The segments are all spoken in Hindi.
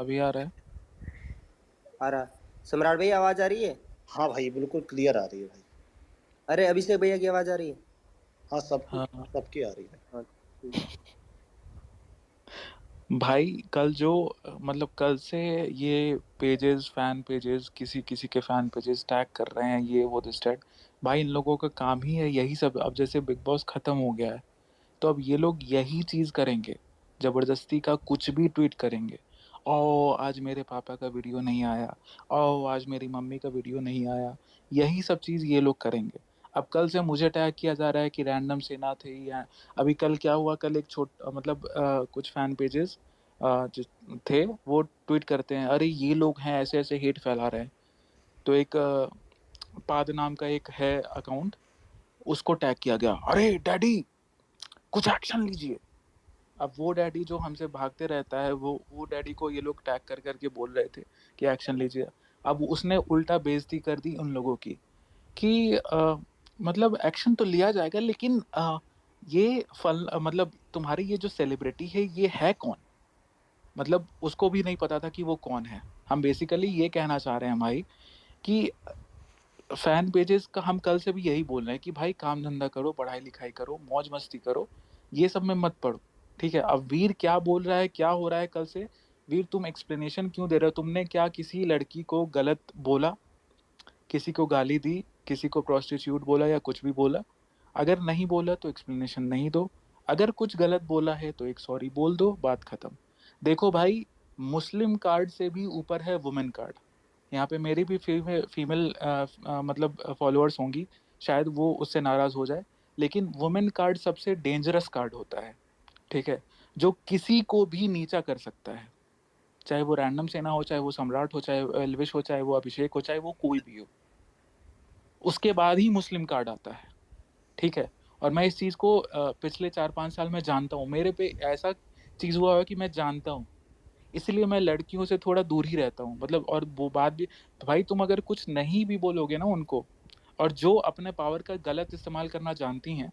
अभी आ रहा है। आ रहा। सम्राट भाई आवाज आ रही है? हाँ भाई, बिल्कुल क्लियर आ रही है भाई। अरे अभिषेक भैया की आवाज आ रही है? हाँ, सबकी हाँ सबकी आ रही है। हाँ ठीक है। भाई, कल जो मतलब कल से ये पेजेस, फैन पेजेस, किसी किसी के फैन पेजेस टैग कर रहे हैं, ये वो दिस डैट। भाई इन लोगों का काम ही है यही सब। अब जैसे बिग बॉस खत्म हो गया है, तो अब ये लोग यही चीज करेंगे, जबरदस्ती का कुछ भी ट्वीट करेंगे। ओ आज मेरे पापा का वीडियो नहीं आया, ओ आज मेरी मम्मी का वीडियो नहीं आया। यही सब चीज ये लोग करेंगे। अब कल से मुझे टैग किया जा रहा है कि रैंडम सेना थे या अभी कल क्या हुआ, कल एक मतलब कुछ फैन पेजेस जो थे वो ट्वीट करते हैं, अरे ये लोग हैं ऐसे ऐसे हेट फैला रहे हैं। तो एक पाद नाम का एक है अकाउंट, उसको टैग किया गया, अरे डैडी कुछ एक्शन लीजिए। अब वो डैडी जो हमसे भागते रहता है, वो डैडी को ये लोग टैग कर करके बोल रहे थे कि एक्शन लीजिए। अब उसने उल्टा बेइज्जती कर दी उन लोगों की कि मतलब एक्शन तो लिया जाएगा, लेकिन ये मतलब तुम्हारी ये जो सेलिब्रिटी है ये है कौन। मतलब उसको भी नहीं पता था कि वो कौन है। हम बेसिकली ये कहना चाह रहे हैं भाई कि फैन पेजेस का हम कल से भी यही बोल रहे हैं कि भाई काम धंधा करो, पढ़ाई लिखाई करो, मौज मस्ती करो, ये सब में मत पड़ो। ठीक है, अब वीर क्या बोल रहा है, क्या हो रहा है कल से। वीर तुम एक्सप्लेनेशन क्यों दे रहे हो? तुमने क्या किसी लड़की को गलत बोला, किसी को गाली दी, किसी को प्रोस्टिट्यूट बोला या कुछ भी बोला? अगर नहीं बोला तो एक्सप्लेनेशन नहीं दो। अगर कुछ गलत बोला है तो एक सॉरी बोल दो, बात खत्म। देखो भाई, मुस्लिम कार्ड से भी ऊपर है वुमेन कार्ड। यहाँ पे मेरी भी फीमेल मतलब फॉलोअर्स होंगी, शायद वो उससे नाराज हो जाए, लेकिन वुमेन कार्ड सबसे डेंजरस कार्ड होता है। ठीक है, जो किसी को भी नीचा कर सकता है, चाहे वो रैंडम सेना हो, चाहे वो सम्राट हो, चाहे एल्विश हो, चाहे वो अभिषेक हो, चाहे वो कोई भी हो। उसके बाद ही मुस्लिम कार्ड आता है। ठीक है, और मैं इस चीज को पिछले 4-5 साल में जानता हूँ, मेरे पे ऐसा चीज हुआ है कि मैं जानता हूँ। इसलिए मैं लड़कियों से थोड़ा दूर ही रहता हूँ। मतलब और वो बात भी, तो भाई तुम अगर कुछ नहीं भी बोलोगे ना उनको, और जो अपने पावर का गलत इस्तेमाल करना जानती हैं,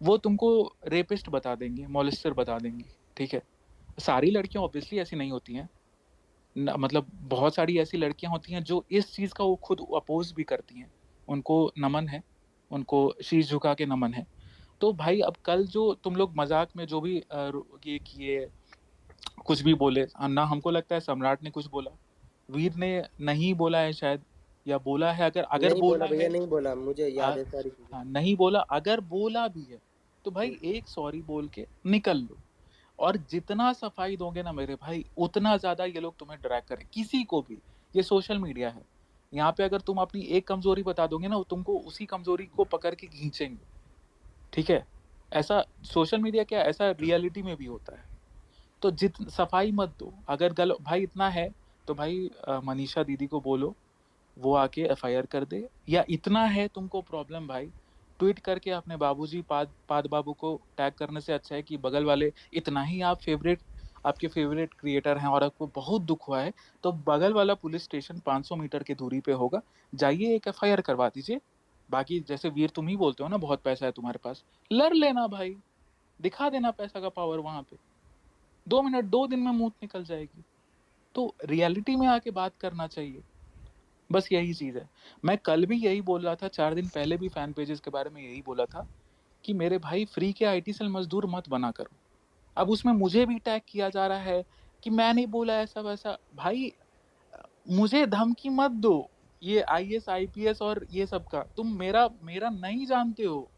वो तुमको रेपिस्ट बता देंगी, मॉलेस्टर बता देंगी। ठीक है, सारी लड़कियां ऑब्वियसली ऐसी नहीं होती हैं। मतलब बहुत सारी ऐसी लड़कियां होती हैं जो इस चीज का वो खुद अपोज भी करती हैं। उनको नमन है, उनको शीश झुका के नमन है। तो भाई अब कल जो तुम लोग मजाक में जो भी ये किए, कुछ भी बोले, ना हमको लगता है सम्राट ने कुछ बोला, वीर ने नहीं बोला है शायद, या बोला है, अगर अगर नहीं बोला बोला भैया, है, नहीं बोला, मुझे आ, याद है सारी चीजें। हाँ, नहीं बोला, अगर बोला भी है तो भाई हम्म। एक सॉरी बोल के निकल लो। और जितना सफाई दोगे ना मेरे भाई, उतना ज्यादा ये लोग तुम्हें ड्रैग करें, किसी को भी। ये सोशल मीडिया है, यहाँ पे अगर तुम अपनी एक कमजोरी बता दोगे ना, वो तुमको उसी कमजोरी को पकड़ के खींचेंगे। ठीक है, ऐसा सोशल मीडिया क्या, ऐसा रियलिटी में भी होता है। तो जित सफाई मत दो। अगर गल भाई इतना है तो भाई मनीषा दीदी को बोलो, वो आके एफआईआर कर दे। या इतना है तुमको प्रॉब्लम भाई, ट्वीट करके अपने बाबूजी पाद पाद बाबू को टैग करने से अच्छा है कि बगल वाले, इतना ही आप फेवरेट, आपके फेवरेट क्रिएटर हैं और आपको बहुत दुख हुआ है, तो बगल वाला पुलिस स्टेशन 500 मीटर की दूरी पे होगा, जाइए एक एफआईआर करवा दीजिए। बाकी जैसे वीर तुम ही बोलते हो ना, बहुत पैसा है तुम्हारे पास, लड़ लेना भाई, दिखा देना पैसा का पावर वहां पे। 2 मिनट, 2 दिन में मूत निकल जाएगी। तो रियलिटी में आके बात करना चाहिए, बस यही चीज है। मैं कल भी यही बोल रहा था, 4 दिन पहले भी फैन पेजेस के बारे में यही बोला था कि मेरे भाई फ्री के आईटी सेल मजदूर मत बना करो। अब उसमें मुझे भी टैग किया जा रहा है कि मैं नहीं बोला ऐसा वैसा। भाई मुझे धमकी मत दो, ये आईएएस आईपीएस और ये सब का तुम मेरा मेरा नहीं जानते हो।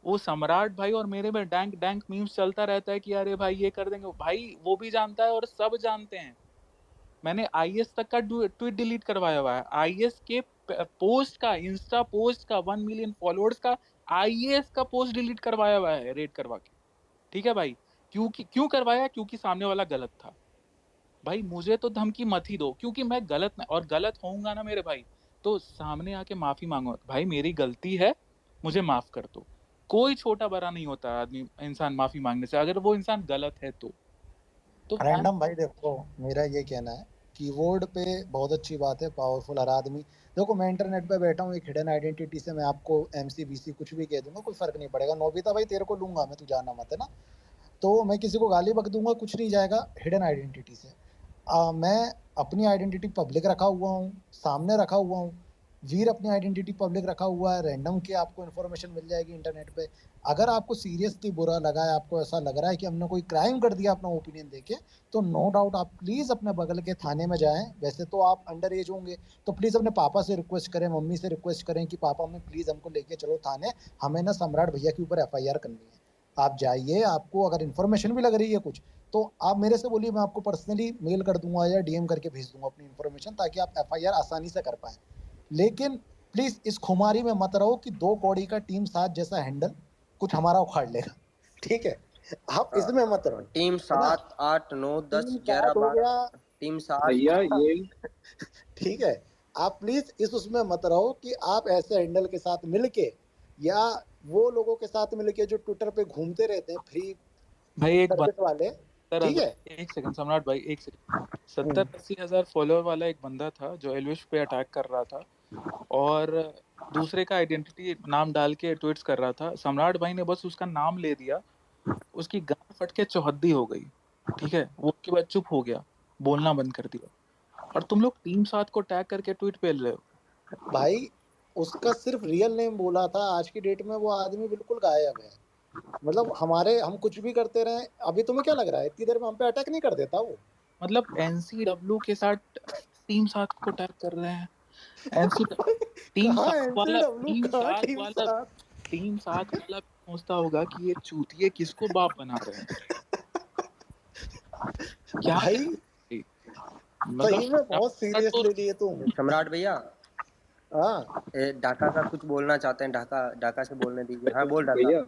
वो सम्राट भाई और मेरे में डैंक डैंक मीम्स चलता रहता है कि अरे भाई ये कर देंगे, भाई वो भी जानता है और सब जानते हैं। मैंने आईएएस तक का ट्वीट डिलीट करवाया हुआ है, आईएएस के पोस्ट का, इंस्टा पोस्ट का, 1 मिलियन फॉलोअर्स का आईएएस का पोस्ट डिलीट करवाया हुआ है, रेड करवा के। ठीक है भाई, क्यों करवाया? क्योंकि सामने वाला गलत था। भाई मुझे तो धमकी मत ही दो, क्योंकि मैं गलत ना, और गलत होऊंगा ना मेरे भाई, तो सामने आके माफी मांगो, भाई मेरी गलती है, मुझे माफ कर दो। कोई छोटा बड़ा नहीं होता आदमी, इंसान माफी मांगने से, अगर वो इंसान गलत है तो फैन। रैंडम भाई, देखो मेरा ये कहना है, कीबोर्ड पे बहुत अच्छी बात है, पावरफुल हर आदमी। देखो मैं इंटरनेट पे बैठा हूँ, एक हिडन आइडेंटिटी से मैं आपको एमसी बीसी कुछ भी कह दूंगा, कोई फर्क नहीं पड़ेगा। नोबिता भाई तेरे को लूंगा मैं, तू जाना मत है ना। तो मैं किसी को गाली बक दूंगा, कुछ नहीं जाएगा हिडन आइडेंटिटी से। मैं अपनी आइडेंटिटी पब्लिक रखा हुआ हूँ, सामने रखा हुआ हूँ। वीर अपनी आइडेंटिटी पब्लिक रखा हुआ है, रैंडम की आपको इन्फॉर्मेशन मिल जाएगी इंटरनेट पे। अगर आपको सीरियसली बुरा लगा है, आपको ऐसा लग रहा है कि हमने कोई क्राइम कर दिया अपना ओपिनियन देके, तो नो डाउट आप प्लीज़ अपने बगल के थाने में जाएँ। वैसे तो आप अंडर एज होंगे, तो प्लीज़ अपने पापा से रिक्वेस्ट करें, मम्मी से रिक्वेस्ट करें कि पापा मम्मी प्लीज़ हमको लेके चलो थाने, हमें ना सम्राट भैया के ऊपर एफआईआर करनी है। आप जाइए, आपको अगर इन्फॉर्मेशन भी लग रही है कुछ, तो आप मेरे से बोलिए, मैं आपको पर्सनली मेल कर दूँगा या डीएम करके भेज दूँगा अपनी इन्फॉर्मेशन, ताकि आप एफआईआर आसानी से कर पाएँ। लेकिन प्लीज़ इस खुमारी में मत रहो कि 2 कौड़ी का टीम 7 जैसा हैंडल कुछ हमारा उखाड़ लेगा। ठीक है? आप इसमें मत रहो, टीम है ना? 7, 8, 9, 10, टीम 11, 7 हो 12, गया, टीम 7 भैया ये ठीक है? आप प्लीज़ इस उसमें मत रहो कि आप ऐसे हैंडल के साथ मिलके या वो लोगों के साथ मिलके जो ट्विटर पे घूमते रहते हैं फ्री भाई एक सर्विस वाले, ठीक है? 70,000, एक सेकंड सम्राट भाई, एक सेकंड, हुँ। 70-80 हजार फॉलोअर वाला एक बंदा था जो एलविश पे अटैक कर रहा था और दूसरे का आइडेंटिटी नाम डाल के ट्वीट्स कर रहा था। सम्राट भाई ने बस उसका नाम ले दिया, उसकी गांड फट के चौहद्दी हो गई। ठीक है, वो उसके बाद चुप हो गया, बोलना बंद कर दिया। और तुम लोग टीम 7 को टैग करके ट्वीट पेल रहे हो। भाई उसका सिर्फ रियल नेम बोला था, आज की डेट में वो आदमी बिल्कुल गायब है। मतलब हमारे हम कुछ भी करते रहे, अभी तुम्हें क्या लग रहा है इतनी देर में हम पे अटैक नहीं कर देता वो? मतलब एनसीडब्ल्यू के साथ टीम 7 को टैग कर रहे हैं। एनसी टीम कहाँ 7 वाला एनसीडब्ल्यू, कहाँ टीम 7? टीम 7 वाला सोचता होगा कि ये चूतिए किसको बाप बना रहे हैं, क्या कर भाई रहे हैं? मतलब सही में बहुत तो सीरियसली लिए तुम। सम्राट भैया, हाँ, ढाका का कुछ बोलना चाहते हैं, ढाका ढाका से बोलने दीजिए। हाँ, बोल ढाका। भैया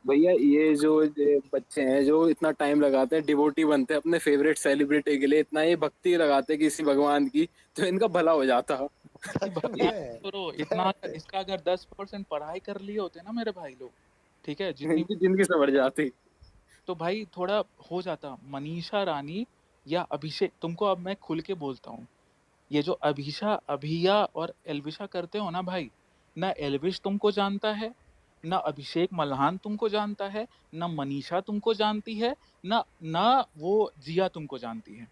भैया ये जो बच्चे हैं जो इतना टाइम लगाते हैं, डिवोटी बनते हैं अपने फेवरेट सेलिब्रिटी के लिए, इतना ये भक्ति लगाते हैं किसी भगवान की, तो इनका भला हो जाता। कि सच भगवान में। करो इतना, इसका अगर 10% पढ़ाई कर लिए होते ना मेरे भाई लोग, ठीक है, जितनी इनकी जिंदगी संवर जाती। तो भाई थोड़ा हो जाता। मनीषा रानी या अभिषेक, तुमको अब मैं खुल के बोलता हूँ, ये जो अभिया और एल्विशा करते हो ना भाई, ना एल्विश तुमको जानता है, ना अभिषेक मल्हान तुमको जानता है, ना मनीषा तुमको जानती है, ना ना वो जिया तुमको जानती है।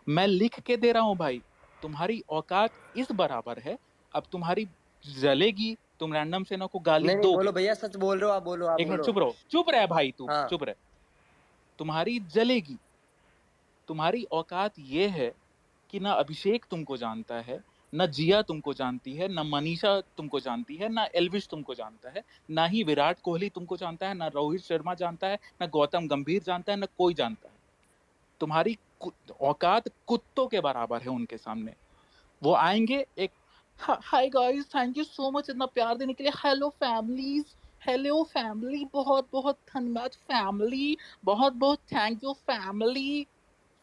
मैं लिख के दे रहा हूँ भाई, तुम्हारी औकात इस बराबर है। अब तुम्हारी जलेगी, तुम रैंडम से ना को गाली नहीं नहीं, दोगे। बोलो भैया, सच बोल रहे हो आप, बोलो, आप एक मिनट बोलो। चुप रहो, चुप रहे भाई, तू हाँ। चुप रहे। तुम्हारी जलेगी, तुम्हारी औकात ये है कि ना अभिषेक तुमको जानता है, ना जिया तुमको जानती है, ना मनीषा तुमको जानती है, ना एल्विश तुमको जानता है, ना ही विराट कोहली तुमको जानता है, ना रोहित शर्मा जानता है, ना गौतम गंभीर जानता है, ना कोई जानता है। तुम्हारी औकात कुत्तों के बराबर है उनके सामने। वो आएंगे एक, hi guys, thank you so much इतना प्यार देने के लिए, हेलो फैमिलीज, हेलो फैमिली, बहुत बहुत धन्यवाद फैमिली, बहुत बहुत थैंक यू फैमिली,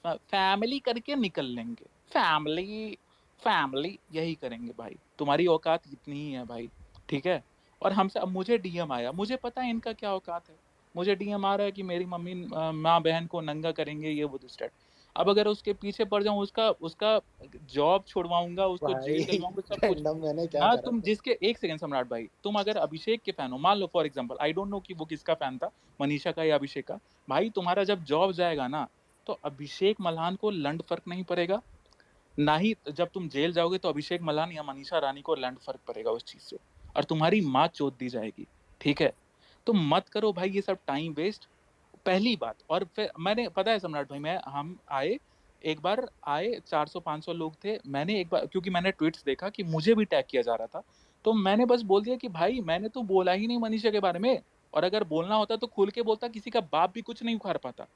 फैमिली करके निकल लेंगे। फैमिली, फैमिली यही करेंगे भाई। तुम्हारी औकात इतनी ही है भाई, ठीक है। और हमसे, अब मुझे डीएम आया, मुझे पता है इनका क्या औकात है। मुझे डीएम आ रहा है कि मेरी मम्मी माँ बहन को नंगा करेंगे, ये वो दिस दैट। अब अगर उसके पीछे पड़ जाऊं, उसका उसका जॉब छुड़वाऊंगा, उसको भाई जेल डलवाऊंगा, सब कुछ। रैंडम मैंने क्या ना करा तुम था? जिसके, एक सेकंड सम्राट भाई, तुम अगर अभिषेक के फैन हो, मान लो for example, I don't know कि वो किसका फैन था, मनीषा का या अभिषेक का। भाई तुम्हारा जब जॉब जाएगा ना, तो अभिषेक मल्हान को लंड फर्क नहीं पड़ेगा, ना ही जब तुम जेल जाओगे तो अभिषेक मल्हान या मनीषा रानी को लंड फर्क पड़ेगा उस चीज से। और तुम्हारी माँ चोद दी जाएगी, ठीक है। तो मत करो भाई ये सब टाइम वेस्ट, पहली बात। और फिर मैंने, पता है सम्राट भाई, मैं हम आए, एक बार आए 400-500 लोग थे, मैंने एक बार, क्योंकि मैंने ट्वीट्स देखा कि मुझे भी टैग किया जा रहा था, तो मैंने बस बोल दिया कि भाई मैंने तो बोला ही नहीं मनीषा के बारे में। और अगर बोलना होता तो खुल के बोलता, किसी का बाप भी कुछ नहीं उखाड़ पाता।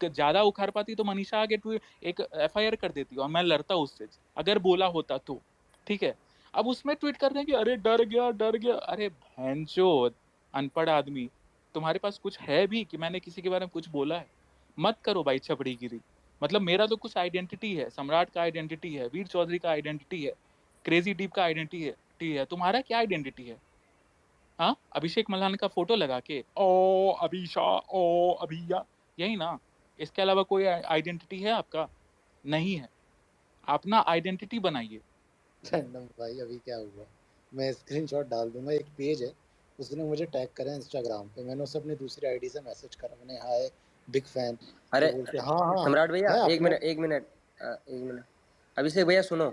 ज्यादा उखाड़ पाती तो मनीषा आगे एक एफआईआर कर देती और मैं लड़ता उससे, अगर बोला होता तो, ठीक है। अब उसमें ट्वीट कर रहे हैं कि अरे डर गया डर गया, अरे भैंचोद अनपढ़ आदमी, तुम्हारे पास कुछ है भी कि मैंने किसी के बारे में कुछ बोला है? मत करो भाई छपड़ीगिरी। मतलब मेरा तो कुछ आइडेंटिटी है, सम्राट का आइडेंटिटी है, वीर चौधरी का आइडेंटिटी है, क्रेजी डीप का आइडेंटिटी है, तुम्हारा क्या आइडेंटिटी है? हाँ, अभिषेक मल्हान का फोटो लगा के ओ अभिषा, ओ अभिया, यही ना? इसके अलावा कोई आइडेंटिटी है आपका? नहीं है। अपना आइडेंटिटी बनाइए। रैंडम भाई अभी क्या हुआ, मैं स्क्रीनशॉट डाल दूंगा। एक पेज है, उसने मुझे टैग करा है इंस्टाग्राम पे, मैंने उसे अपनी दूसरी आईडी से मैसेज करा, मैंने हाय बिग फैन, अरे तो बोलते हाँ हाँ सम्राट भैया, है एक अपने। मिनट, एक मिनट। एक मिनट, अभिषेक भैया सुनो,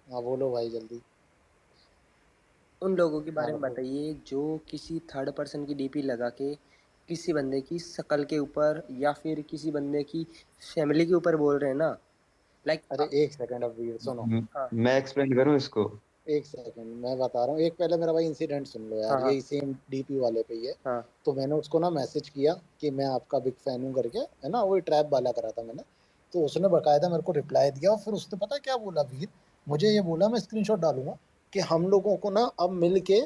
हाँ बोलो भाई जल्दी। उन लोगों के हाँ बारे में बताओ। बताइए जो किसी थर्ड पर्सन की डीपी लगा के किसी बंदे की शक्ल के ऊपर या फिर किसी बंदे की फैमिली के ऊपर बोल रहे हैं ना, लाइक। अरे एक सेकंड अब वीर सुनो। हाँ मैं एक्सप्लेन करूं इसको। एक सेकंड मैं बता रहा हूँ। एक पहले मेरा भाई इंसिडेंट सुन लो हाँ यार, हाँ यही सेम डीपी वाले पे ही है। हाँ तो मैंने उसको ना मैसेज किया कि मैं आपका बिग फैन हूँ करके, है ना, वही ट्रैप वाला करा था मैंने। तो उसने बकायदा मेरे को रिप्लाई दिया और फिर उसने पता क्या बोला वीर, मुझे ये बोला, मैं स्क्रीनशॉट डालूंगा, कि हम लोगों को ना अब मिल के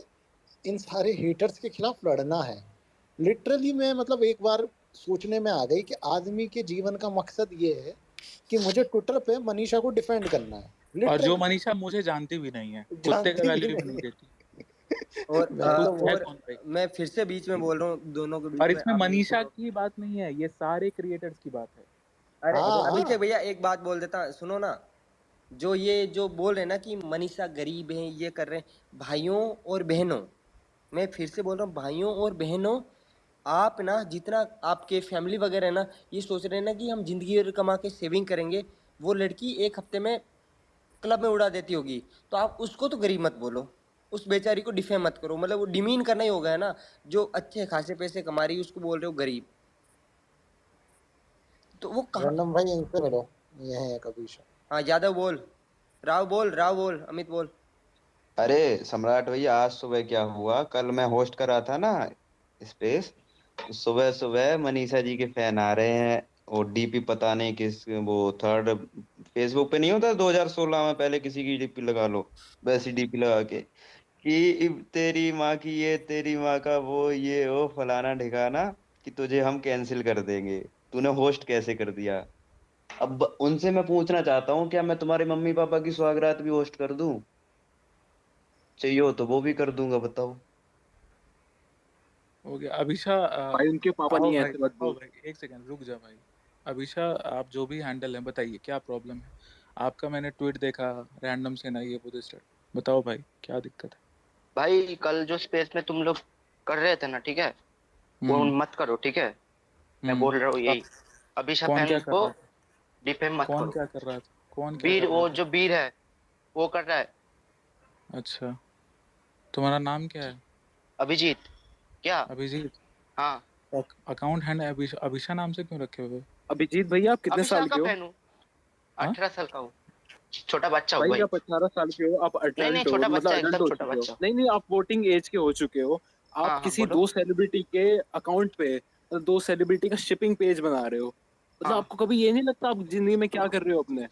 इन सारे हेटर्स के खिलाफ लड़ना है। लिटरली मैं मतलब एक बार सोचने में आ गई कि आदमी के जीवन का मकसद ये है कि मुझे ट्विटर पे मनीषा को डिफेंड करना है। और जो लिटरली मनीषा मुझे जानती भी नहीं है, कुत्ते का जानती भी वैल्यू भी नहीं नहीं देती। और मैं तो है वो और कौन भाई? मैं फिर से बीच में बोल रहा हूँ, दोनों के बीच और में इसमें आप म्यूट मनीषा करो। की बात नहीं है, ये सारे क्रिएटर्स की बात है। अरे हाँ अगर अभिषेक हाँ भैया एक बात बोल देता, सुनो ना। जो ये जो बोल रहे हैं ना कि मनीषा गरीब है, ये कर रहे हैं, भाइयों और बहनों, मैं फिर से बोल रहा हूँ, भाइयों और बहनों, आप ना जितना आपके फैमिली वगैरह है ना, ये सोच रहे हैं ना कि हम जिंदगी भर कमा के सेविंग करेंगे, वो लड़की एक हफ्ते में क्लब में उड़ा देती होगी, तो आप उसको तो गरीब मत बोलो, उस बेचारी को डिफेम मत करो, मतलब वो डिमीन करना ही होगा है ना। जो अच्छे खासे पैसे कमा रही है उसको बोल रहे हो गरीब, तो वो कहाँ। रैंडम भाई इनसे मिलो, ये है कभी शो। हाँ यादव बोल, राव बोल, अमित बोल। अरे सम्राट भैया, आज सुबह क्या हुआ, कल मैं होस्ट कर रहा था ना स्पेस, सुबह सुबह मनीषा जी के फैन आ रहे हैं। और डीपी पता नहीं किस, वो थर्ड फेसबुक पे नहीं होता 2016 में, पहले किसी की डीपी लगा लो, वैसी डीपी लगा के कि तेरी माँ की ये, तेरी माँ का वो, ये वो फलाना ढिकाना, कि तुझे हम कैंसिल कर देंगे, तूने होस्ट कैसे कर दिया। अब उनसे मैं पूछना चाहता हूँ, क्या मैं तुम्हारे मम्मी पापा की सुहागरात भी होस्ट कर दूं? चाहिए हो तो वो भी कर दूंगा, बताओ। हो गया अभिषा, भाई उनके पापा आओ नहीं है, भाई, ऐसे मत आओ बोल। भाई, एक सेकंड रुक जा भाई। अभिषा, आप जो भी हैंडल है बताइए क्या प्रॉब्लम है आपका? मैंने ट्वीट देखा, रैंडम से ना ये वो दिस दैट। बताओ भाई क्या दिक्कत है? भाई कल जो स्पेस में तुम लोग कर रहे थे ना, ठीक है, वो हम्म। मत करो, ठीक है। मैं हम्म। बोल रहा हूँ अब यही, अभिषा कौन क्या फैन कर को रहा था? डिफेम मत कौन करो। क्या कर रहा था? कौन क्या वीर, कर रहा वो था? जो वीर है वो कर रहा है। अच्छा, तुम्हारा नाम क्या है? अभिजीत। क्या? अभिजीत? हाँ। अकाउंट हैंड अभिषा नाम से क्यों रखे हुए? अभिजीत भैया आप कितने अभिषा साल का के हो? फैन हूँ, हाँ, 18 साल का हूँ, छोटा बच्चा हूँ भाई भाई। आप 18 साल के हो, आप नहीं नहीं, अडल्ट हो, छोटा मतलब बच्चा, अडल्ट एकदम हो छोटा चुके हो, बच्चा। नहीं नहीं आप वोटिंग एज के हो चुके हो। आप हाँ हाँ किसी बोलो। दो सेलिब्रिटी के अकाउंट पे, मतलब दो सेलिब्रिटी का शिपिंग पेज बना रहे हो, मतलब हाँ, आपको कभी ये नहीं लगता आप जिंदगी में क्या कर रहे हो अपने?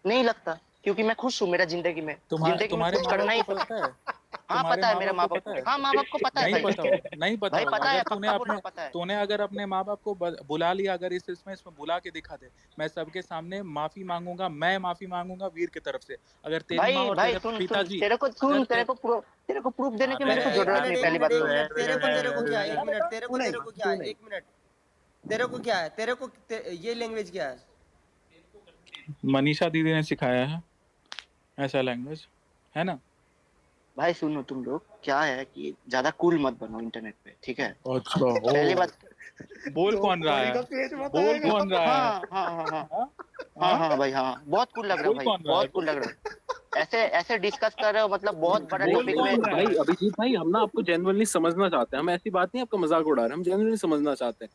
नहीं लगता, क्योंकि मैं खुश हूँ मेरा जिंदगी में, जिंदगी में तुम्हारे कुछ माँ बाप करना ही को तो। पता है? हाँ तुम्हारे पता है माँ मेरे बाप माँ को बाप पता को, है? हाँ माँ बाप को पता है नहीं भाई। पता हो, नहीं पता भाई होगा। पता अगर है, पक्का बोल पता है। तूने अगर अपने माँ बाप को बुला लिया, अगर इसमें बुला के दिखा दे, मैं सबके सामने माफी मांगूंगा, मैं माफी मांगूंगा वीर की तरफ से। अगर तेरी माँ भाई और भाई तेरे सुन सुन, पिताजी, तेरे को अगर सुन, तेरे को प्रूफ देने की अरे मेरे को अरे एक जरूरत मिनट, नहीं, एक पहली मिनट, बात एक तो। मिनट, तेरे को क्या, एक बेटा मिनट, बेटा तू नहीं, तू नहीं। एक मिनट, तेरे को क्या है, ये लैंग्वेज क्या है? मनीषा दीदी ने सिखाया है ऐसा लैंग्वेज, है ना? भाई सुनो, तुम लोग क्या है कि ज्यादा कूल मत बनो इंटरनेट पे, ठीक है। अच्छा हो। पहली बात। बोल दो कौन रहा कौड़ी है? का पेज बोल बताएगा। कौन रहा है? हाँ हाँ हाँ हाँ। हाँ। हाँ हाँ, हाँ भाई, हाँ बहुत कूल लग रहा हो बोल भाई, कौन रहा है? बहुत कूल लग रहा हो। ऐसे ऐसे डिस्कस कर रहे हो, मतलब बहुत बड़ा बोल टॉपिक में। कौन रहा भाई है? अभिजीत भाई हम ना आपको जेनुअनली समझना चाहते हैं, हम ऐसी बात नहीं आपका मजाक उड़ा रहे हैं, हम जेनुअनली समझना चाहते हैं।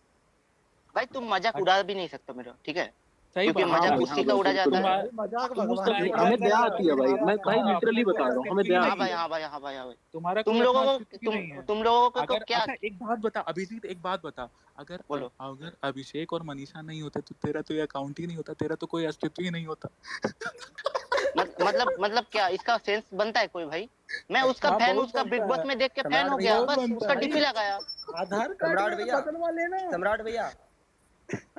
भाई तुम मजाक उड़ा भी नहीं सकते मेरा, ठीक है, सही क्योंकि बात है हाँ भाई। मजाक भाई, उसी हाँ का भाई, उड़ा बिल्कुल जाता है। बिल्कुल। भाई मजाक तुम उस भगवान लायक नहीं हो हमें उड़ाता दया है आती है भाई, भाई, मैं मजाक भाई हाँ, लिटरली अपने कोई बता रहा हूँ, हमें अस्तित्व ही दया हाँ नहीं आती भाई, है। है। हाँ भाई, हाँ भाई, हाँ भाई। तुम्हारा कोई तुम अपना लोगों अस्तित्व को ही नहीं है। तुम लोगों को अगर क्या। अच्छा एक बात बता अभिजीत, एक बात बता। अगर बोलो। अगर अभिषेक और मनीषा नहीं होते तो तेरा तो ये अकाउंट ही नहीं होता, तेरा तो कोई अस्तित्व ही नहीं होता। मतलब क्या इसका सेंस बनता है कोई भाई? मैं उसका हाँ फैन हूँ, बहुत उसका बिग बनता बॉस है, में देख के फैन सम्राट हो गया, भैया, बहुत बस बनता उसका है। डीपी भाई। लगाया। आधार कार्ड सम्राट में भैया, बदलवा लेना। सम्राट भैया,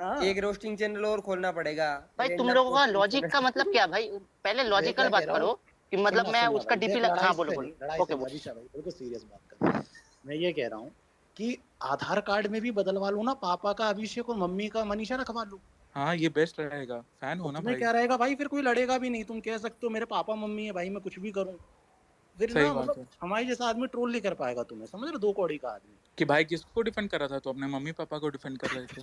हाँ एक रोस्टिंग चैनल और खोलना पड़ेगा, भाई तुम रेंडम लोगों का रोस्टिंग लॉजिक का चैनल। मतलब क्या भाई? पहले मैं लॉजिकल क्या कह बात रहा हूँ, करो कि मतलब सुनना मैं सुनना उसका भाई, डीपी देख लड़ाई हाँ बोलो से बोलो। नहीं, लड़ाई से ओके नहीं, बोलो। अभिषा भाई बिल्कुल सीरियस बात कर रहा हूँ। मैं ये कह रहा हूँ कि आधार कार्ड में भी बदलवा लूँ ना, पापा का अभिषेक और मम्मी का मनीषा रखवा लूँ। हाँ ये बेस्ट रहेगा, फैन हो ना उसमें भाई। क्या रहेगा भाई, फिर कोई लड़ेगा भी नहीं, तुम कह सकते हो मेरे पापा मम्मी है भाई, मैं कुछ भी करूँ। फिर सही ना बात मतलब है हमारे जैसा आदमी ट्रोल नहीं कर पाएगा तुम्हें, समझ रहे हो, दो कौड़ी का आदमी। कि भाई किसको डिफेंड कर रहा था? तो अपने मम्मी पापा को डिफेंड कर रहे थे।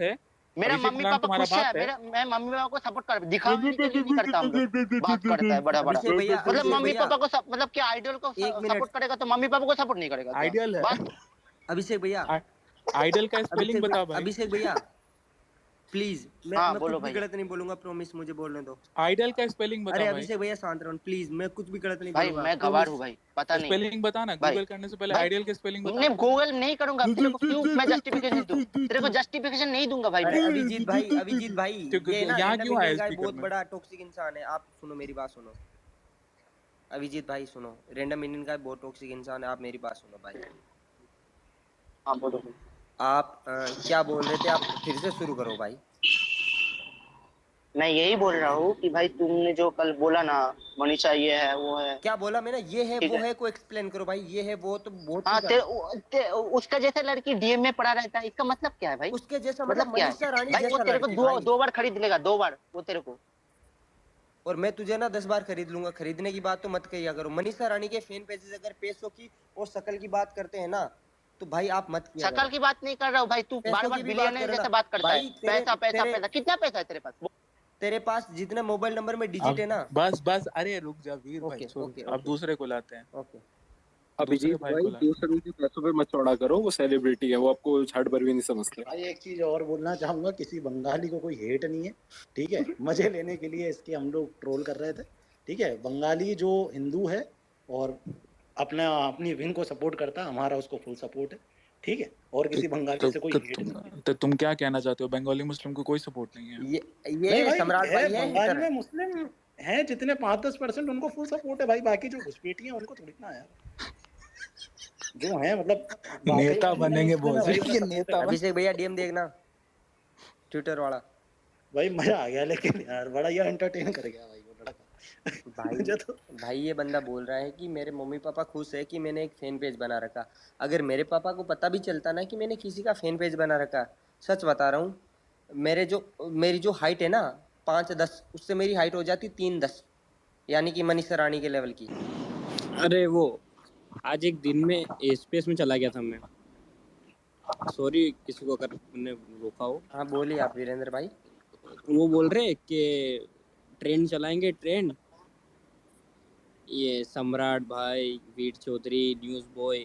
है? मेरा अभिषेक मम्मी बच्चन पापा तुम्हारा खुश है, बाप है? मैं मम्मी पापा को सपोर्ट कर दिखाने के लिए नहीं करता हम लोग, बात करता है बड़ा बड़ा। अभिषेक भैया, मतलब अभिषेक मम्मी भैया, पापा को मतलब क्या आइडल को एक मिनट, सपोर्ट करेगा तो मम्मी पापा को सपोर्ट नहीं करेगा क्या? आइडियल है। बात अभिषेक भैया, आइडल का स्पेलिंग अभिषेक बता भाई। अभिषेक भैया, प्लीज हाँ मैं बोलो कुछ भी भैया। गलत नहीं बोलूंगा, प्रॉमिस, मुझे बोलने दो। आइडल का स्पेलिंग अरे बता भाई। अभिषेक भैया शांत रहो प्लीज, मैं कुछ भी गलत नहीं भाई बोलूंगा, मैं गवार प्रॉमिस। हूँ भाई, पता नहीं स्पेलिंग बता ना, भाई। गूगल करने से पहले भाई आइडियल के स्पेलिंग बता। नहीं, गूगल नहीं करूंगा, तेरे को क्यों मैं जस्टिफिकेशन दूं? तेरे को जस्टिफिकेशन नहीं दूंगा भाई अरे मैं। अभिजीत भाई, ये ना यहाँ रैंडम क्यों आया इंडियन का स्पीकर बहुत में? बड़ा टॉक्सिक इंसान है। आप सुनो मेरी बात सुनो, अभिजीत भाई सुनो, रैंडम इंडियन का बहुत टॉक्सिक इंसान है, आप मेरी बात सुनो भाई। हाँ बोलो भाई। आप क्या बोल रहे थे, आप फिर से शुरू करो भाई। मैं यही बोल रहा हूँ कि भाई तुमने जो कल बोला ना, मनीषा ये है वो है, क्या बोला मैंने? ये है ठीक वो है। है को एक्सप्लेन करो भाई, ये है वो तो बहुत हाँ कुछ है। उसका जैसा लड़की डीएम में पड़ा रहता है, इसका मतलब क्या है भाई? उसके जैसा मतलब मतलब क्या है मनीषा रानी भाई? वो जैसा तेरे को लड़की दो भाई। दो बार खरीद लेगा, 2 बार वो तेरे को। और मैं तुझे ना 10 बार खरीद लूंगा। खरीदने की बात तो मत कहिया करो। मनीषा रानी के फैन पेजेस अगर पैसों की और शक्ल की बात करते हैं ना, तो भाई आप मत किया शकल करो। की बात नहीं कर रहा हूँ भाई, तू बार पैसों बार की भी बात बिलियनर करो ना जैसा बात करता है। भाई। तेरे पैसा पैसा तेरे पैसा, कितना पैसा है तेरे पास? तेरे पास जितने मोबाइल नंबर में डिजिट अब है ना। बस बस, अरे रुक जा वीर भाई, ओके छोड़, ओके अब ओके दूसरे को लाते हैं। ओके। दूसरे अभिजीत भाई भाई को लाते दूसरों के पैसों पे मत चौड़ा करो, वो सेलिब्रिटी है, वो आपको छाट भर भी नहीं समझते। भाई एक चीज और बोलना चाहूंगा, किसी बंगाली को कोई हेट नहीं है, ठीक है, मजे लेने के लिए इसके हम लोग ट्रोल कर रहे थे, ठीक है। बंगाली जो हिंदू है और अपना अपनी विंग को सपोर्ट करता है, हमारा उसको फुल सपोर्ट है, ठीक है, और तो किसी बंगाली तो, से कोई तो, हेट नहीं है। तुम क्या कहना चाहते हो? बंगाली मुस्लिम को कोई सपोर्ट नहीं है? नहीं ये भाई, सम्राट है भाई है बंगाली हेटर में है। मुस्लिम हैं जितने 5-10% उनको फुल सपोर्ट है भाई, बाकी जो घुसपैठी हैं उनको थोड़ी ना यार, जो है मतलब वाकई नेता वाली हैं बनेंगे उसमें ना बोल भाई, रहे, उन्हें ये सपोर्ट नेता है। बन। अभिषेक भैया डीएम देखना, ट्विटर वाला। भाई मजा आ गया, लेकिन यार बड़ा ये एंटरटेन कर गया भाई वो लड़का भाई मुझे तो। भाई ये बंदा बोल रहा है कि मेरे मम्मी पापा खुश है कि मैंने एक फैन पेज बना रखा। अगर मेरे पापा को पता भी चलता ना कि मैंने किसी का फैन पेज बना रखा, सच बता रहा हूँ, मेरी जो हाइट है ना 5'10", उससे मेरी हाइट हो जाती 3'10", यानी कि मनीषा रानी के लेवल की। अरे वो आज एक दिन में स्पेस में चला गया था मैं, सॉरी किसी को अगर मैंने रोका हो। हाँ बोलिए आप वीरेंद्र भाई। तो वो बोल रहे कि ट्रेंड चलाएंगे, ट्रेंड ये सम्राट भाई, वीर चौधरी, न्यूज़ बॉय,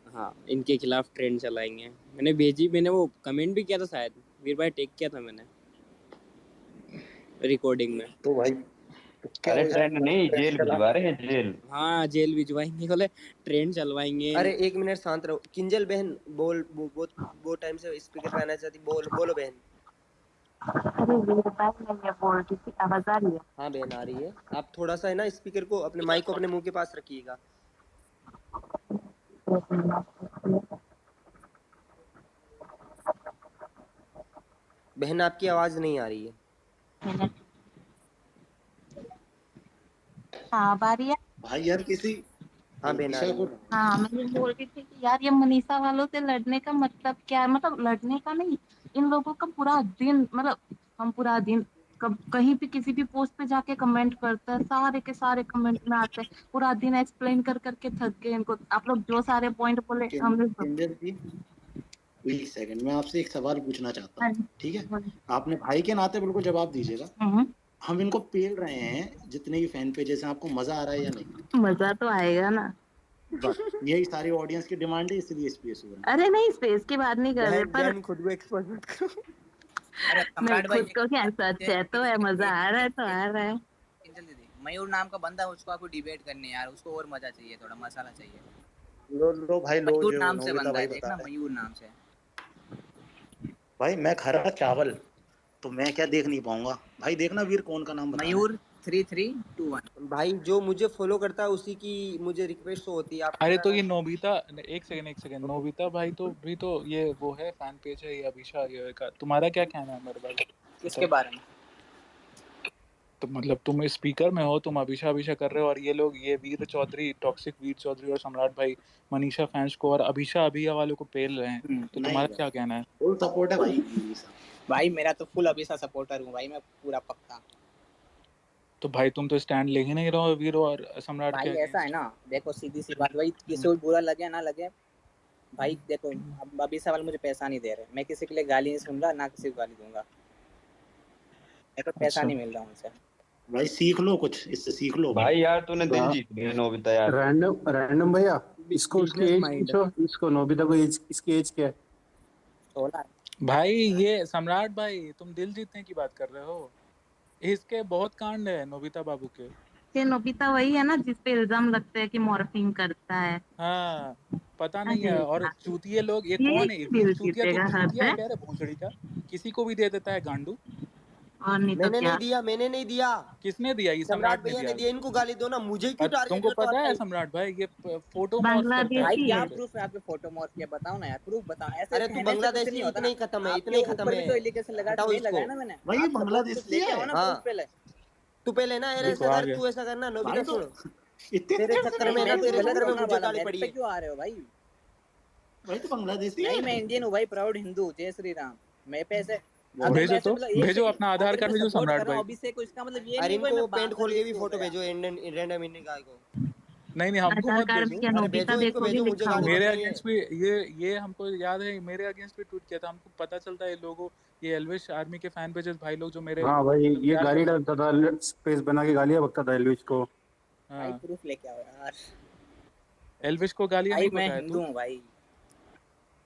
हाँ इनके खिलाफ ट्रेंड चलाएंगे। मैंने वो कमेंट भी किया था शायद, वीर भाई टेक किया था मैंने रिकॉर्डिंग में। तो भाई तो क्या अरे हो ट्रेंड यार, नहीं, ट्रेंड जेल चला। भिजवा रहे हैं, जेल। हाँ जेल भिजवाएंगे, बोले ट्रेंड चलवाएंगे। अरे एक मिनट शांत रहो। किंजल बहन बोल, वो टाइम से स्पीकर पे आना चाहती, बोलो बहन। अरे वीर भाई मैं ये बोल रही थी, आवाज आ रही है? हाँ बहन आ रही है। आप थोड़ा सा है ना स्पीकर को, अपने माइक को अपने मुंह के पास रखिएगा। एक मिनट। बहन आपकी आवाज नहीं आ रही है। हाँ अब आ रही है? भाई यार किसी हाँ बहन आ मनीषा रही को। है। हाँ मैं ये बोल रही थी कि यार ये मनीषा वालों से लड़ने का मतलब क्या है? मतलब लड़ने का नहीं, इन लोगों का पूरा दिन, मतलब हम पूरा दिन कब कहीं भी किसी भी पोस्ट पे जाके कमेंट करते हैं, सारे के सारे कमेंट में आते हैं, पूरा दिन एक्सप्लेन कर करके थक गए इनको। आप लोग जो सारे पॉइंट बोले हमने सब। किंजल जी, एक सेकंड, मैं आपसे एक सवाल पूछना चाहता हाँ हूँ, जी, ठीक है, बोलिए। आपने भाई के नाते बिल्कुल जवाब दीजिएगा। हम्म, हम इनको पेल रहे हैं जितने भी फैन पेजेस हैं, आपको मजा आ रहा है या नहीं? मजा तो आएगा ना। बस यही सारी ऑडियंस की डिमांड है, इसलिए स्पेस हो रहा है। अरे नहीं, स्पेस की बात नहीं कर रहे, पर बहन खुद को एक्सपोज मत करो। अरे नहीं, सम्राट भाई खुद को क्या सच है तो है, मजा आ रहा है तो आ रहा है। किंजल दीदी, मयूर नाम का बंदा है, उसको आपको डिबेट करनी है यार, उसको और मजा चाहिए, थोड़ा मसाला चाहिए। लो भाई, लो मयूर जो नाम से नोबिता बंदा भाई है, बता देखना रहे हैं। मयूर नाम से। भाई मैं खा रहा चावल, तो मैं क्या देख नहीं पाऊंगा भाई, देखना वीर कौन का नाम बता रहे हैं। मयूर 3321। भाई जो मुझे फॉलो करता है उसी की मुझे रिक्वेस्ट होती है। आप अरे तो थोड़ा ये नोबिता, एक सेकंड, नोबिता भाई तो भी तो ये वो है, फैन पेज है ये अभिषा ये का। तुम्हारा क्या कहना है मेरे भाई? किसके बारे में? तो मतलब तुम स्पीकर में हो, तुम अभिषा अभिषा कर रहे हो, और ये लोग, ये वीर चौधरी, टॉक्सिक वीर चौधरी और सम्राट भाई मनीषा फैंस को और अभिषा अभिया वालों को पेल रहे हैं। तो नहीं तुम्हारा क्या कहना है? फुल सपोर्ट है भाई मनीषा। भाई मेरा तो फुल अभिषा सपोर्टर हूँ भाई, मैं पूरा पक्का। तो भाई तुम तो स्टैंड ले ही नहीं रहो वीर और सम्राट भाई के ऐसा है अगेंस्ट। ना, देखो सीधी सी बात, भाई किसी को बुरा लगे ना लगे, भाई देखो अब अभिषा वाले मुझे पैसा नहीं दे रहे, मैं किसी के लिए गाली नहीं सुन रहा, ना किसी को गाली दूंगा, मेरे को पैसा अच्छा नहीं मिल रहा उनसे। भाई सीख लो कुछ, इससे सीख लो भाई यार तूने दिल जीत लिया नोबिता यार। रैंडम भैया, इसको उसकी Business एज mind। पूछो, इसको नोबिता को एज, इसकी एज क्या है? 16 भाई ये सम्राट भाई, तुम दिल जीतने की बात कर रहे हो? इसके बहुत कांड है नोबिता बाबू के। ये नोबिता वही है ना जिस पे इल्जाम लगता है कि मॉर्फिंग करता है। हाँ, पता नहीं है। अरे और यार, चूतिए लोग, ये ये कौन है? क्यों ये दिल चूतिया तो जीतेगा, हद चूतिया है। है कह रहे भोसड़ी का, किसी को भी दे देता है गांडू। और नहीं तो मैंने क्या। नहीं दिया, मैंने नहीं दिया, किसने दिया? ये सम्राट सम्राट ने भैया ने दिया। दिया। इनको गाली दो ना, मुझे क्यों टारगेट तुमको करते हो पता हर है टाइम? सम्राट भाई ये फोटो मॉर्फ करता है भाई बांग्लादेशी क्या ट्विटर है। पे। प्रूफ है आपके फोटो मॉर्फ के? बताओ ना यार, प्रूफ बताओ। ऐसे अरे तू कहने से कुछ बांग्लादेशी नहीं है, होता इतने ना। ही खत्म है, इतने आपके ही खत्म ऊपर भी तो है। एलिगेशन लगा हटाओ नहीं इसको। लगाया ना मैंने। भाई आप सपोर्ट कुछ बांग्लादेशी लेके है। आओ ना हाँ, प्रूफ पहले। तू पहले ना यार देखो ऐसा आ कर, गया। तू ऐसा करना नोबिता, भाई तो सुन। इतने तेरे देर से चक्कर तो में नहीं ना, मैं कुछ तेरे बांग्लादेशी गलत चक्कर है। में कहूंगा मुझे वाला, गाली मेरे पड़ी पे है। क्यों आ रहे हो भाई? भाई तो बांग्लादेशी नहीं है। मैं इंडियन हूँ भाई, प्राउड हिंदू, जय श्री राम। मैं पे ऐसे अगर मैं भेजो ऐसे तो, मतलब ये भेजो नहीं, अपना आधार अगर मैं कार्ड भेजो सपोर्ट कर सम्राट रहा हूँ भाई को। अभी से, कोई इसका मतलब ये अरे नहीं कोई इनको मैं पेंट खोल के भी बांग्लादेशी हो फोटो गया। भेजो, रैंडम इंडियन गाय को। नहीं हमको आधार मत कार्ड में भेजो। क्या अरे नोबिता भेजो, इनको देखोगे भेजो, मुझे लिखा गाली हुआ। मत मेरे देंगे। अगेंस्ट भी ये हमको याद है, मेरे अगेंस्ट भी ट्वीट किया था। हमको पता चलता है ये लोगों, ये एल्विश आर्मी के फैन पेजेस भाई लोग जो मेरे हाँ भाई, मतलब ये प्यार गाली करते हैं। डालता था, स्पेस बना के गालियां बकता था एलविश को। भाई हाँ, प्रूफ लेके आओ यार। एल्विश को गालियां भाई नहीं मैं बकाया हिंदू तू? हूँ भाई।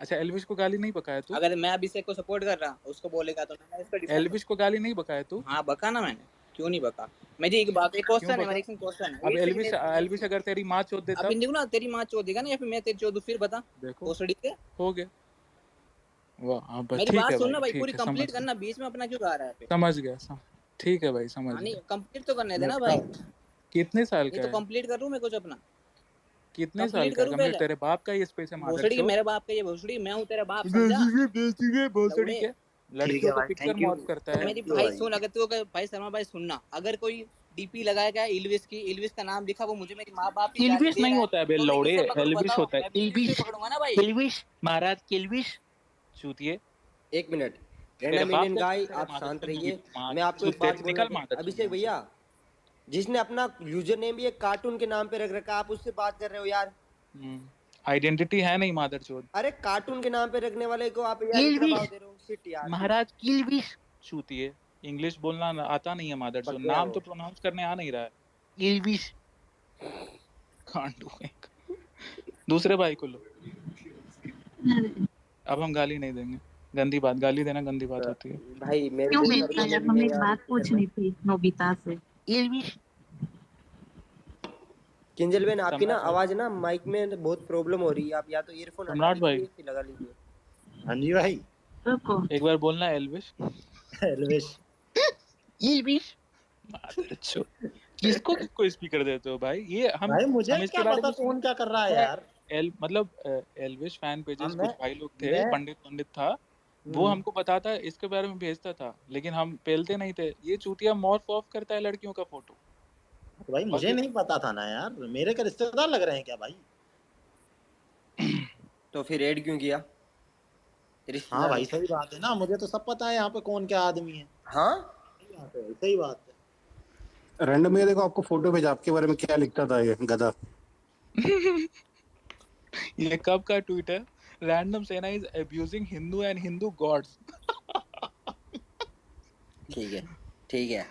अच्छा, एल्विश को गाली नहीं बकाया तू? अगर मैं अभिषेक को सपोर्ट कर रहा उसको बोलेगा तो मैं इसको डिफेंड एल्विश को गाली नहीं बकाया तू? करूँ। हाँ बका ना मैंने, क्यों नहीं बका? मेरी एक बात, एक क्यों क्वेश्चन है, मेरा बका? एक क्वेश्चन है, अब एक सेकंड एल्विश एक सेकंड एक एल्विश सेकंड। अगर तेरी माँ चोद दे अब तब? देखो ना, तेरी माँ चोद देगा ना या फिर मैं तेरी चोद, फिर बता। देखो भोसड़ी के। हो गया। वाह, हाँ बस मेरी ठीक बात है सुन भाई, ना भाई, पूरी ठीक है, कंप्लीट समझ गया, करना, बीच में अपना क्यों गा रहा है फिर? समझ गया ठीक है भाई, समझ हाँ नहीं गया। कंप्लीट तो करने मैं देना भाई। बताऊं? कितने साल नहीं का तो है? कंप्लीट करूँ मैं कुछ अपना? कितने साल कंप्लीट का है? करूँ कंप्लीट पहले? तेरे बाप का ये स्पेस है मादर भोसड़ी के चोद। मेरे बाप का ये भोसड़ी, मैं हूँ तेरा बाप, समझा? बेचेंगे भोसड़ी लौड़े। के। ठीक लड़कियों है को भाई, पिक्चर थैंक यू। मॉर्फ करता है। मेरी थैंक यू भाई भाई। सुन, अगर तू अगर भाई शर्मा भाई सुनना, अगर कोई डीपी लगाया गया इल्विस की, इल्विस का नाम लिखा, वो मुझे मेरी माँ बाप की गाली किल्विश दे नहीं रहा है, होता है बे तो मैं लौड़े, किससे पकड़ूं एल्विश बताओ? होता है। मैं भी तो इसी से किल्विश, पकड़ूंगा ना भाई। किल्विश महाराज, किल्विश चूतिए। एक मिनट, तेरे रैंडम बाप इंडियन का गाय, स्पेस है आप मादर शांत चोद रहिए। नोबिता माँ मैं की आपको चूत। एक बात तेरे बोलना निकल मादर चोद अभिषेक यहाँ से। भैया, जिसने अपना यूजर नेम भी एक कार्टून के नाम पे रख रखा है, आप उससे बात कर रहे हो यार? आइडेंटिटी है नहीं मादर चोद। अरे कार्टून के नाम पे रखने वाले को आप यार इतना भाव किल्विश दे रहे हो, शिट यार। महाराज, किल्विश चूतिए। इंग्लिश बोलना आता नहीं है मादर चोद, बक गया नाम वो। तो प्रोनाउंस करने आ नहीं रहा है। किल्विश कांडू एक। दूसरे भाई को लो। अब हम गाली नहीं देंगे, गंदी बात, गाली देना गंदी बात होती है। भाई मेरे क्यों जैसा बेटा बंदे यार, भी हमें है एक यार बात इसके घर में। पूछनी थी नोबिता से। किंजल बेन, आपकी ना सम्राट भाई, आवाज ना माइक में बहुत प्रॉब्लम हो रही है, आप या तो ईयरफोन हटा सम्राट भाई लीजिए फिर लगा लीजिए। हाँ जी भाई। रुको। एक बार बोलना एल्विश। एल्विश। एल्विश मादर चोद। किसको किसको स्पीकर देते हो भाई? ये भाई मुझे हम इसके क्या बारे पता में सुने कौन क्या कर रहा है है। यार। मतलब एल्विश फैन हाँ पेजेस मैं कुछ भाई लोग थे, मैं पंडित था, वो हम्म, हमको बताता है, इसके बारे में भेजता था, लेकिन हम पेलते नहीं थे। ये चूतिया मॉर्फ ऑफ करता है लड़कियों का फोटो। तो भाई और मुझे नहीं पता था ना यार, मेरे के रिश्तेदार लग रहे हैं क्या भाई? तो फिर ऐड क्यों किया हाँ रिश्तेदारों? भाई सही बात है ना, मुझे तो सब पता है यहाँ पे कौन क्या आदमी है। हाँ, सही बात है, सही बात है। रैंडम में देखो, आपको फोटो भेजा, आपके बारे में क्या लिखता था ये गधा। ये कब का ट्वीट है? Random Sena is abusing Hindu and Hindu gods. ठीक है, ठीक है,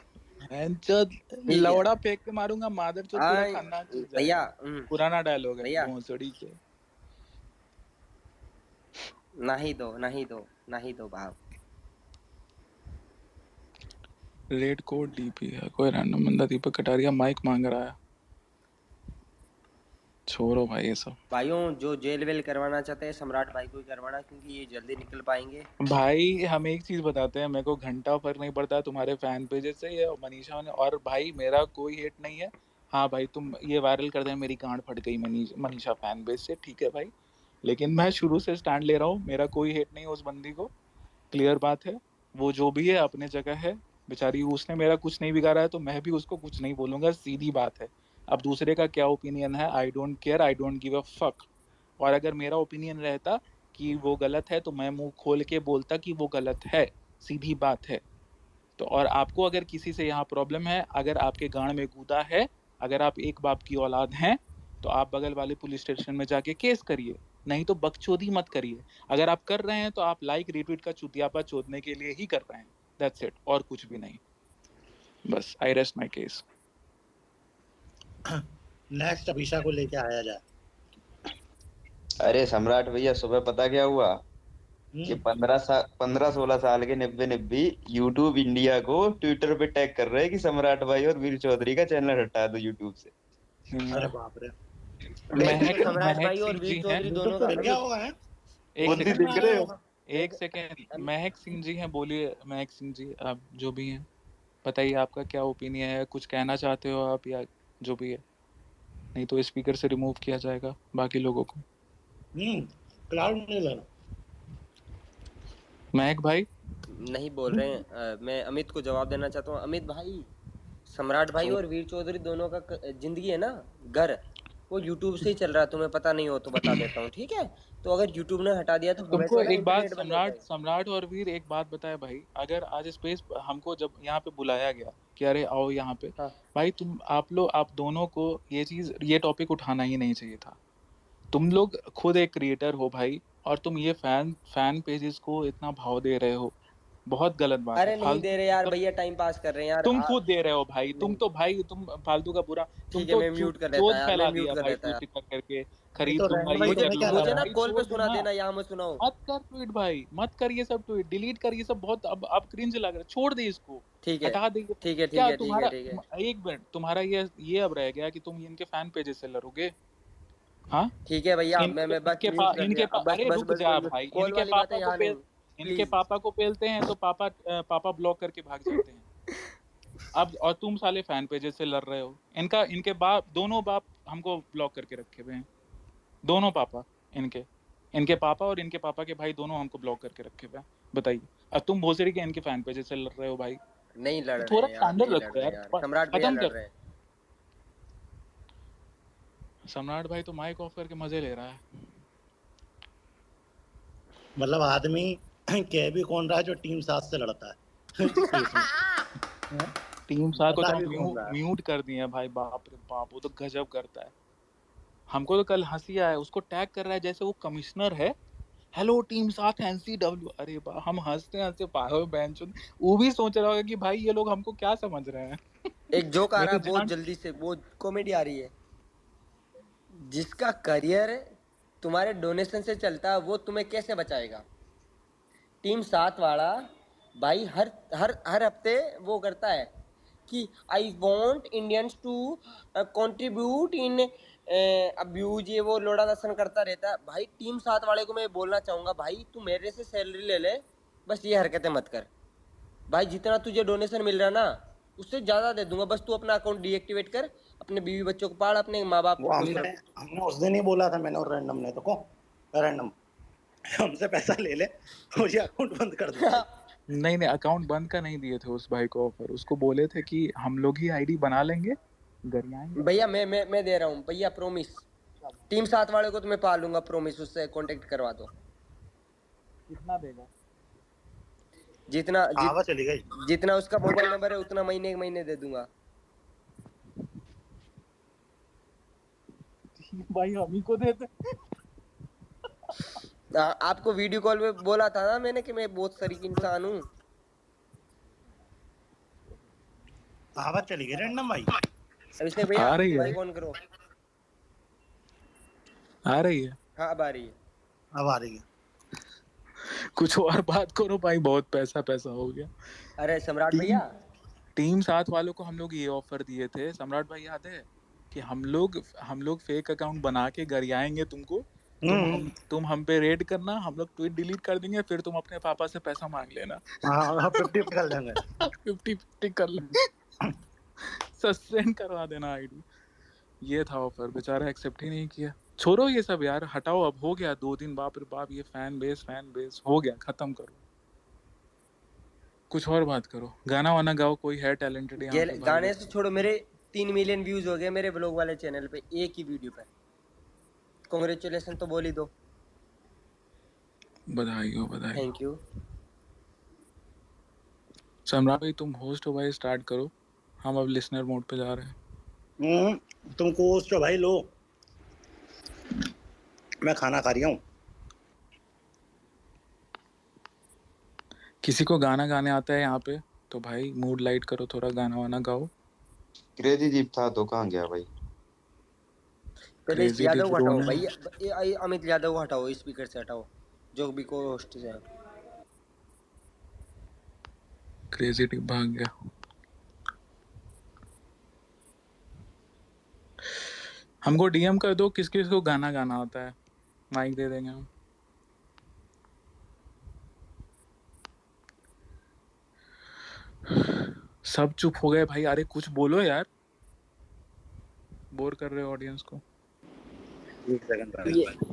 हैंचोद ठीक है। लौड़ा फेंक के मारूंगा, मादरचोद पूरा आय खानदान चूत भैया, जाएगा। पुराना डायलॉग है भैया, भोंसड़ी के। नहीं दो, नहीं दो, नहीं दो भाव। रेड कोड डीपी है, कोई रैंडम बंदा दीपक कटारिया माइक मांग रहा है। छोड़ो भाई ये सब। भाइयों, जो जेल वेल करवाना चाहते हैं सम्राट भाई को ही करवाना, क्योंकि ये जल्दी निकल पाएंगे। भाई हम एक चीज बताते हैं, मेरे को घंटा फर्क नहीं पड़ता तुम्हारे फैन पेजेस से, ये और मनीषा ने, और भाई मेरा कोई हेट नहीं है। हाँ भाई, तुम ये वायरल कर दे, मेरी गांड फट गई मनीषा फैन पेज से, ठीक है भाई, लेकिन मैं शुरू से स्टैंड ले रहा हूँ, मेरा कोई हेट नहीं है उस बंदी को। क्लियर बात है, वो जो भी है अपने जगह है। बेचारी, उसने मेरा कुछ नहीं बिगाड़ा है, तो मैं भी उसको कुछ नहीं बोलूंगा, सीधी बात है। अब दूसरे का क्या ओपिनियन है, I don't care, I don't give a fuck. और अगर मेरा ओपिनियन रहता कि वो गलत है, तो मैं मुंह खोल के बोलता कि वो गलत है, सीधी बात है। तो और आपको अगर किसी से यहाँ प्रॉब्लम है, अगर आपके गांड में गूदा है, अगर आप एक बाप की औलाद हैं, तो आप बगल वाले पुलिस स्टेशन में जाके केस करिए, नहीं तो बकचोदी मत करिए। अगर आप कर रहे हैं तो आप लाइक रिट्वीट का चुतियापा चोदने के लिए ही कर रहे हैं, दैट्स इट, और कुछ भी नहीं। बस आई rest my case. Next Abhisha को लेके आया जाए। अरे सम्राट भैया, सुबह पता क्या हुआ? ये 15-16 साल के निब्बे यूट्यूब इंडिया को ट्विटर पे टैग कर रहे हैं कि सम्राट भाई और वीर चौधरी का चैनल हटा दो यूट्यूब से। अरे बाप रे। इसमें सम्राट भाई और वीर चौधरी दोनों का क्या होगा है? एक बुद्धि सेकंड, दिख रहे हो? एक सेकंड, महक सिंह जी हैं, बोलिए महक सिंह जी, आप जो भी हैं बताइए आपका क्या ओपिनियन है, कुछ कहना चाहते हो आप या जो भी है, नहीं तो स्पीकर से रिमूव किया जाएगा बाकी लोगों को। क्लाउड नहीं लेना। महक भाई नहीं बोल रहे हैं। मैं अमित को जवाब देना चाहता हूँ। अमित भाई, सम्राट भाई और वीर चौधरी दोनों का जिंदगी है ना, घर वो यूट्यूब से ही चल रहा है। तुम्हें पता नहीं हो तो बता देता हूँ, ठीक है? तो अगर यूट्यूब ने हटा दिया तो हमें तुमको थोड़ा एक बात, इंटरनेट बंद हो जाएगा। सम्राट और वीर एक बात बताए भाई, अगर आज स्पेस हमको जब यहाँ पे बुलाया गया कि अरे आओ यहाँ पे, हाँ। भाई आप दोनों को ये टॉपिक उठाना ही नहीं चाहिए था। तुम लोग खुद एक क्रिएटर हो भाई, और तुम ये फैन पेजेस को इतना भाव दे रहे हो, बहुत गलत बात है। अरे नहीं दे रहे यार, भैया टाइम पास कर रहे हैं यार। तुम खुद दे रहे हो भाई, तुम फालतू का बुरा, तुम ठीक है, तो मैं म्यूट कर देता चोद यार, फैला मैं म्यूट दिया कर भाई देता यार। ट्वीट करके, खरीद तो लूंगा भाई ये तुम्हें कर क्या लूंगा। मुझे ना भाई कॉल पे छोड़ सुना देना, देना, यहाँ मत सुनाओ। मत कर ट्वीट भाई, मत कर ये सब ट्वीट, डिलीट कर ये सब, बहुत अब क्रिंज लग रहा है, छोड़ दे इसको, ठीक है, हटा दे। ठीक है, ठीक क्या है, ठीक तुम्हारा, है, ठीक है, एक मिनट, तुम्हारा ये अब रह गया कि तुम इनके फैन पेजेस से लड़ोगे? हाँ, ठीक है भैया। मैं बस म्यूट कर दिया। अब बस अरे बस रुक बस जा बस, भाई, कॉल वाली बातें यहाँ नहीं, इनके प्लीज। पापा को पेलते हैं तो पापा ब्लॉक करके भाग जाते हैं। अब और तुम साले फैन पेजेस से लड़ रहे हो, इनके बाप, दोनों बाप हमको ब्लॉक करके रखे हुए हैं, दोनों पापा, इनके पापा और इनके पापा के भाई दोनों हमको ब्लॉक करके रखे हुए हैं। बताइए, अब तुम भोसड़ी के इनके फैन पेजेस से लड़ रहे हो भाई, नहीं लड़ तो रहे थोड़ा हैं यार, स्टैंडर्ड नहीं लड़ रखो रहे यार, यार। सम्राट भैया खत्म लड़ कर। रहे हैं। सम्राट भाई तो माइक ऑफ करके मजे ले रहा है। मतलब आदमी कह भी कौन रहा है जो टीम 7 से लड़ता है स्पेस में। टीम 7 को तो बता हम भी कौन रहा है। म्यूट कर दिए हैं भाई, बाप रे बाप, वो तो गजब करता है। हमको तो कल हंसी आया, उसको टैग कर रहा है जैसे वो कमिश्नर है, हेलो टीम 7 एनसीडब्ल्यू, अरे बा, हम हंसते हंसते पागल बेंच, वो भी सोच रहा होगा कि भाई ये लोग हमको क्या समझ रहे हैं। एक जोक आ रहा मेरी है बहुत जान, जल्दी से, बहुत कॉमेडी आ रही है। जिसका करियर तुम्हारे डोनेशन से चलता है वो तुम्हें कैसे बचाएगा? टीम 7 वाला भाई हर हर हर हफ्ते वो करता है कि I want Indians to contribute in abuse, ये वो लोड़ा लसन करता रहता है। भाई टीम 7 वाले को मैं बोलना चाहूंगा, भाई तू मेरे से सैलरी ले ले, बस ये हरकतें मत कर। भाई जितना तुझे डोनेशन मिल रहा ना, उससे ज्यादा दे दूंगा, बस तू अपना अकाउंट डीएक्टिवेट कर, अपने बीवी बच्चों को पाल, अपने माँ बाप वो को खुश हमने रख। हमने उस दिन ही बोला था, मैंने और रैंडम ने, तो को रैंडम हमसे पैसा ले ले और ये अकाउंट बंद कर दो। नहीं अकाउंट बंद का नहीं दिए थे उस भाई को ऑफर, उसको बोले थे कि हम लोग ही आईडी बना लेंगे, गरियाएंगे। भैया मैं दे रहा हूँ भैया, प्रोमिस। टीम 7 वाले को तो मैं पालूंगा, प्रोमिस, उससे कांटेक्ट करवा दो। कितना देगा? आवा चली गई। जितना उसका मोबाइल नंबर है उतना महीने दे दूंगा। भाई हम ही को देते। आपको वीडियो कॉल में बोला था ना मैंने कि मैं बहुत शरीफ इंसान हूँ। आवाज चली गई रैंडम भाई। इसने भैया आ रही है, भाई कौन करो। आ रही है, हाँ अब आ रही है। अब आ रही है। कुछ और बात करो भाई, बहुत पैसा हो गया। अरे सम्राट भैया, टीम 7 वालों को हम लोग ये ऑफर दिए थे, सम्राट भाई याद है, कि हम लोग फेक अकाउंट बना के गरियाएंगे तुमको, तुम हम पे रेड करना, हम लोग ट्वीट डिलीट कर देंगे, फिर तुम अपने पापा से पैसा मांग लेना। 50 कर लेंगे। 50 कर लेंगे, सस्पेंड करवा देना आईडी। ये था ऑफर, बेचारा एक्सेप्ट ही नहीं किया। छोड़ो ये सब यार, हटाओ, अब हो गया 2 दिन, बाप रे बाप, ये फैन बेस हो गया, खत्म करो, कुछ और बात करो, गाना वाना गाओ, कोई है टैलेंटेड यहाँ पे? गाने से छोड़ो, मेरे 3 मिलियन व्यूज हो गए मेरे ब्लॉग वाले चैनल पे, एक ही वीडियो पे। कांग्रेचुलेशन तो बोल ही दो। बधाई हो, बधाई। Thank you. सम्राट भाई तुम होस्ट हो भाई, स्टार्ट करो, हम अब लिसनर मोड पे जा रहे हैं। तुमको होस्ट हो भाई, लो मैं खाना खा रहा हूँ। किसी को गाना गाने आता है यहाँ पे तो भाई मूड लाइट करो, थोड़ा गाना वाना गाओ। क्रेजी जीप था तो कहाँ गया भाई? पहले यादव को हटाओ भैया, अमित यादव को हटाओ, स्पीकर से हटाओ, जो भी को होस्ट है। क्रेजी टिक भाग गया। हमको डीएम कर दो किस किस को गाना गाना होता है, माइक दे देंगे हम। सब चुप हो गए भाई, अरे कुछ बोलो यार, बोर कर रहे हो ऑडियंस को। एक सेकंड